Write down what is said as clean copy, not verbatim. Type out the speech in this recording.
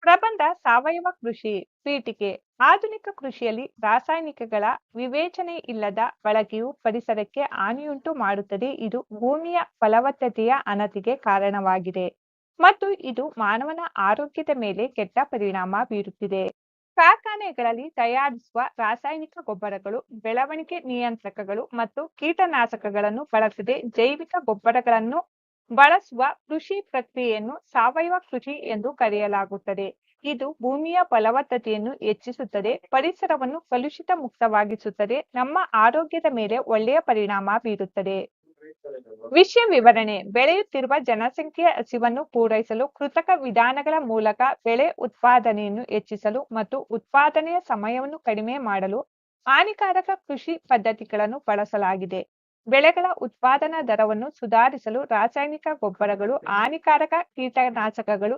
ಪ್ರಬಂಧ ಸಾವಯವ ಕೃಷಿ ಪೀಠಿಕೆ ಆಧುನಿಕ ಕೃಷಿಯಲ್ಲಿ ರಾಸಾಯನಿಕಗಳ ವಿವೇಚನೆ ಇಲ್ಲದ ಬಳಕೆಯು ಪರಿಸರಕ್ಕೆ ಹಾನಿಯುಂಟು ಮಾಡುತ್ತದೆ. ಇದು ಭೂಮಿಯ ಫಲವತ್ತತೆಯ ಅನತಿಗೆ ಕಾರಣವಾಗಿದೆ ಮತ್ತು ಇದು ಮಾನವನ ಆರೋಗ್ಯದ ಮೇಲೆ ಕೆಟ್ಟ ಪರಿಣಾಮ ಬೀರುತ್ತಿದೆ. ಕಾರ್ಖಾನೆಗಳಲ್ಲಿ ತಯಾರಿಸುವ ರಾಸಾಯನಿಕ ಗೊಬ್ಬರಗಳು, ಬೆಳವಣಿಗೆ ನಿಯಂತ್ರಕಗಳು ಮತ್ತು ಕೀಟನಾಶಕಗಳನ್ನು ಬಳಸದೆ ಜೈವಿಕ ಗೊಬ್ಬರಗಳನ್ನು ಬಳಸುವ ಕೃಷಿ ಪ್ರಕ್ರಿಯೆಯನ್ನು ಸಾವಯವ ಕೃಷಿ ಎಂದು ಕರೆಯಲಾಗುತ್ತದೆ. ಇದು ಭೂಮಿಯ ಫಲವತ್ತತೆಯನ್ನು ಹೆಚ್ಚಿಸುತ್ತದೆ, ಪರಿಸರವನ್ನು ಕಲುಷಿತ ಮುಕ್ತವಾಗಿಸುತ್ತದೆ, ನಮ್ಮ ಆರೋಗ್ಯದ ಮೇಲೆ ಒಳ್ಳೆಯ ಪರಿಣಾಮ ಬೀರುತ್ತದೆ. ವಿಷಯ ವಿವರಣೆ: ಬೆಳೆಯುತ್ತಿರುವ ಜನಸಂಖ್ಯೆಯ ಹಸಿವನ್ನು ಪೂರೈಸಲು ಕೃತಕ ವಿಧಾನಗಳ ಮೂಲಕ ಬೆಳೆ ಉತ್ಪಾದನೆಯನ್ನು ಹೆಚ್ಚಿಸಲು ಮತ್ತು ಉತ್ಪಾದನೆಯ ಸಮಯವನ್ನು ಕಡಿಮೆ ಮಾಡಲು ಹಾನಿಕಾರಕ ಕೃಷಿ ಪದ್ಧತಿಗಳನ್ನು ಬಳಸಲಾಗಿದೆ. ಬೆಳೆಗಳ ಉತ್ಪಾದನಾ ದರವನ್ನು ಸುಧಾರಿಸಲು ರಾಸಾಯನಿಕ ಗೊಬ್ಬರಗಳು, ಹಾನಿಕಾರಕ ಕೀಟನಾಶಕಗಳು,